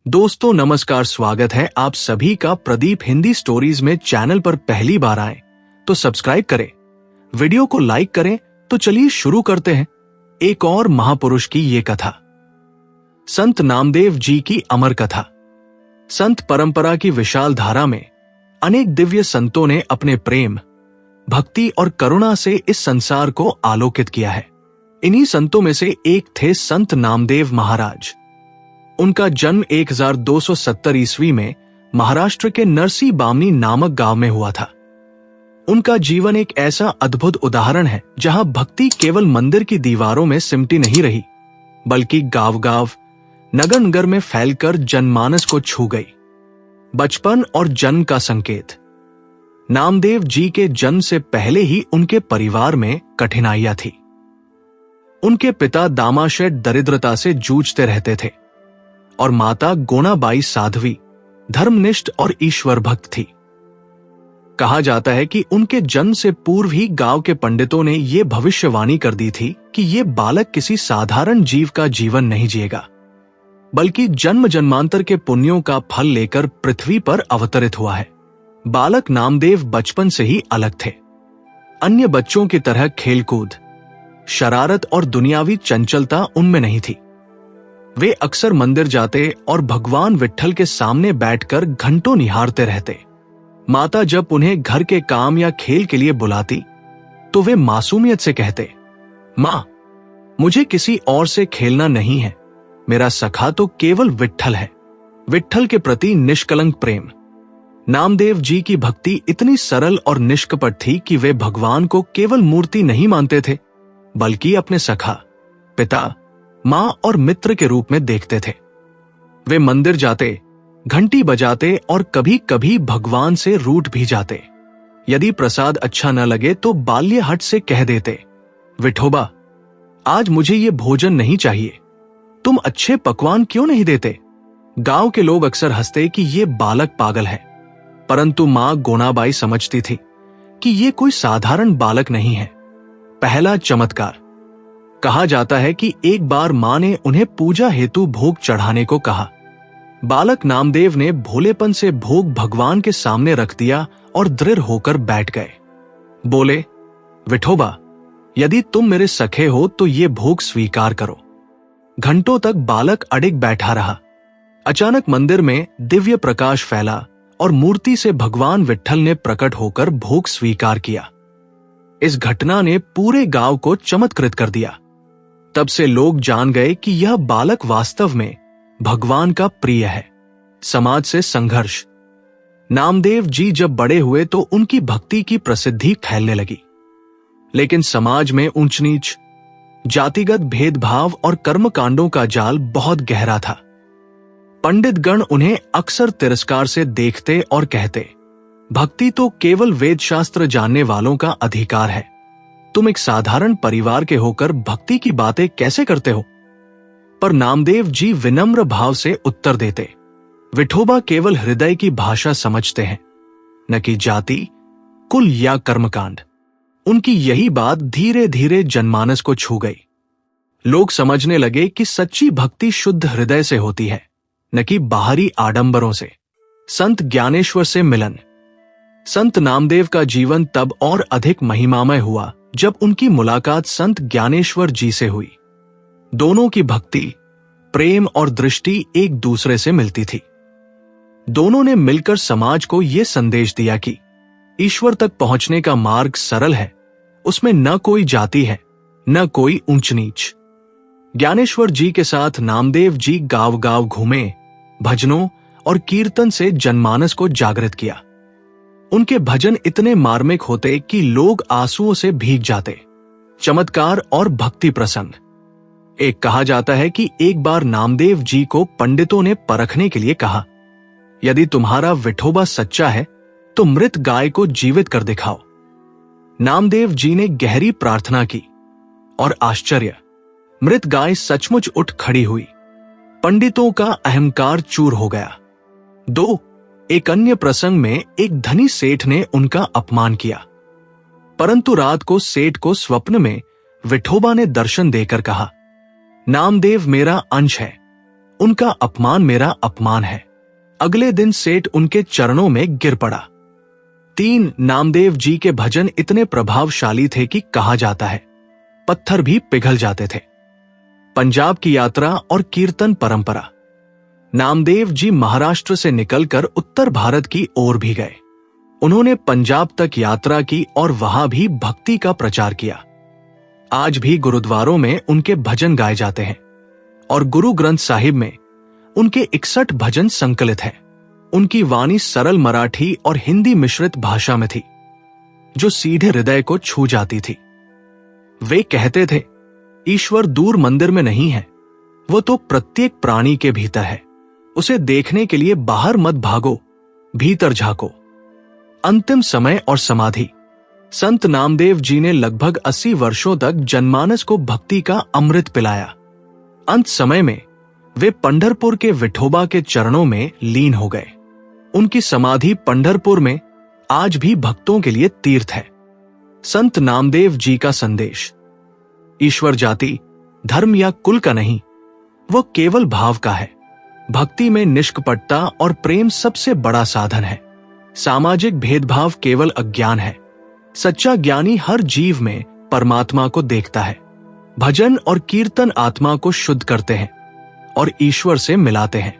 दोस्तों नमस्कार, स्वागत है आप सभी का प्रदीप हिंदी स्टोरीज में। चैनल पर पहली बार आए तो सब्सक्राइब करें, वीडियो को लाइक करें। तो चलिए शुरू करते हैं एक और महापुरुष की ये कथा, संत नामदेव जी की अमर कथा। संत परंपरा की विशाल धारा में अनेक दिव्य संतों ने अपने प्रेम, भक्ति और करुणा से इस संसार को आलोकित किया है। इन्हीं संतों में से एक थे संत नामदेव महाराज। उनका जन्म 1270 ईस्वी में महाराष्ट्र के नरसी बामनी नामक गांव में हुआ था। उनका जीवन एक ऐसा अद्भुत उदाहरण है जहां भक्ति केवल मंदिर की दीवारों में सिमटी नहीं रही, बल्कि गांव-गांव, नगर-नगर में फैलकर जनमानस को छू गई। बचपन और जन्म का संकेत। नामदेव जी के जन्म से पहले ही उनके परिवार में कठिनाइयां थी। उनके पिता दामाशय दरिद्रता से जूझते रहते थे और माता गोणाबाई साध्वी, धर्मनिष्ठ और ईश्वर भक्त थी। कहा जाता है कि उनके जन्म से पूर्व ही गांव के पंडितों ने यह भविष्यवाणी कर दी थी कि यह बालक किसी साधारण जीव का जीवन नहीं जिएगा, बल्कि जन्म जन्मांतर के पुण्यों का फल लेकर पृथ्वी पर अवतरित हुआ है। बालक नामदेव बचपन से ही अलग थे। अन्य बच्चों की तरह खेलकूद, शरारत और दुनियावी चंचलता उनमें नहीं थी। वे अक्सर मंदिर जाते और भगवान विट्ठल के सामने बैठकर घंटों निहारते रहते। माता जब उन्हें घर के काम या खेल के लिए बुलाती तो वे मासूमियत से कहते, मां, मुझे किसी और से खेलना नहीं है, मेरा सखा तो केवल विट्ठल है। विट्ठल के प्रति निष्कलंक प्रेम। नामदेव जी की भक्ति इतनी सरल और निष्कपट थी कि वे भगवान को केवल मूर्ति नहीं मानते थे, बल्कि अपने सखा, पिता, मां और मित्र के रूप में देखते थे। वे मंदिर जाते, घंटी बजाते और कभी कभी भगवान से रूठ भी जाते। यदि प्रसाद अच्छा न लगे तो बाल्य हट से कह देते, विठोबा, आज मुझे ये भोजन नहीं चाहिए, तुम अच्छे पकवान क्यों नहीं देते। गांव के लोग अक्सर हंसते कि ये बालक पागल है, परंतु मां गोणाबाई समझती थी कि ये कोई साधारण बालक नहीं है। पहला चमत्कार। कहा जाता है कि एक बार मां ने उन्हें पूजा हेतु भोग चढ़ाने को कहा। बालक नामदेव ने भोलेपन से भोग भगवान के सामने रख दिया और दृढ़ होकर बैठ गए। बोले, विठोबा, यदि तुम मेरे सखे हो तो ये भोग स्वीकार करो। घंटों तक बालक अडिग बैठा रहा। अचानक मंदिर में दिव्य प्रकाश फैला और मूर्ति से भगवान विट्ठल ने प्रकट होकर भोग स्वीकार किया। इस घटना ने पूरे गांव को चमत्कृत कर दिया। तब से लोग जान गए कि यह बालक वास्तव में भगवान का प्रिय है। समाज से संघर्ष। नामदेव जी जब बड़े हुए तो उनकी भक्ति की प्रसिद्धि फैलने लगी, लेकिन समाज में ऊंच नीच, जातिगत भेदभाव और कर्मकांडों का जाल बहुत गहरा था। पंडित गण उन्हें अक्सर तिरस्कार से देखते और कहते, भक्ति तो केवल वेद शास्त्र जानने वालों का अधिकार है, तुम एक साधारण परिवार के होकर भक्ति की बातें कैसे करते हो। पर नामदेव जी विनम्र भाव से उत्तर देते, विठोबा केवल हृदय की भाषा समझते हैं, न कि जाति, कुल या कर्मकांड। उनकी यही बात धीरे धीरे जनमानस को छू गई। लोग समझने लगे कि सच्ची भक्ति शुद्ध हृदय से होती है, न कि बाहरी आडंबरों से। संत ज्ञानेश्वर से मिलन। संत नामदेव का जीवन तब और अधिक महिमामय हुआ जब उनकी मुलाकात संत ज्ञानेश्वर जी से हुई। दोनों की भक्ति, प्रेम और दृष्टि एक दूसरे से मिलती थी। दोनों ने मिलकर समाज को यह संदेश दिया कि ईश्वर तक पहुंचने का मार्ग सरल है, उसमें न कोई जाति है, न कोई ऊंच नीच। ज्ञानेश्वर जी के साथ नामदेव जी गांव-गांव घूमे, भजनों और कीर्तन से जनमानस को जागृत किया। उनके भजन इतने मार्मिक होते कि लोग आंसुओं से भीग जाते। चमत्कार और भक्ति प्रसंग। एक कहा जाता है कि एक बार नामदेव जी को पंडितों ने परखने के लिए कहा, यदि तुम्हारा विठोबा सच्चा है तो मृत गाय को जीवित कर दिखाओ। नामदेव जी ने गहरी प्रार्थना की और आश्चर्य, मृत गाय सचमुच उठ खड़ी हुई। पंडितों का अहंकार चूर हो गया। एक अन्य प्रसंग में एक धनी सेठ ने उनका अपमान किया, परंतु रात को सेठ को स्वप्न में विठोबा ने दर्शन देकर कहा, नामदेव मेरा अंश है, उनका अपमान मेरा अपमान है। अगले दिन सेठ उनके चरणों में गिर पड़ा। 3 नामदेव जी के भजन इतने प्रभावशाली थे कि कहा जाता है पत्थर भी पिघल जाते थे। पंजाब की यात्रा और कीर्तन परंपरा। नामदेव जी महाराष्ट्र से निकलकर उत्तर भारत की ओर भी गए। उन्होंने पंजाब तक यात्रा की और वहां भी भक्ति का प्रचार किया। आज भी गुरुद्वारों में उनके भजन गाए जाते हैं और गुरु ग्रंथ साहिब में उनके 61 भजन संकलित हैं। उनकी वाणी सरल मराठी और हिंदी मिश्रित भाषा में थी, जो सीधे हृदय को छू जाती थी। वे कहते थे, ईश्वर दूर मंदिर में नहीं है, वो तो प्रत्येक प्राणी के भीतर है। उसे देखने के लिए बाहर मत भागो, भीतर झांको। अंतिम समय और समाधि। संत नामदेव जी ने लगभग 80 वर्षों तक जनमानस को भक्ति का अमृत पिलाया। अंत समय में वे पंढरपुर के विठोबा के चरणों में लीन हो गए। उनकी समाधि पंढरपुर में आज भी भक्तों के लिए तीर्थ है। संत नामदेव जी का संदेश। ईश्वर जाति, धर्म या कुल का नहीं, वो केवल भाव का है। भक्ति में निष्कपटता और प्रेम सबसे बड़ा साधन है। सामाजिक भेदभाव केवल अज्ञान है। सच्चा ज्ञानी हर जीव में परमात्मा को देखता है। भजन और कीर्तन आत्मा को शुद्ध करते हैं और ईश्वर से मिलाते हैं।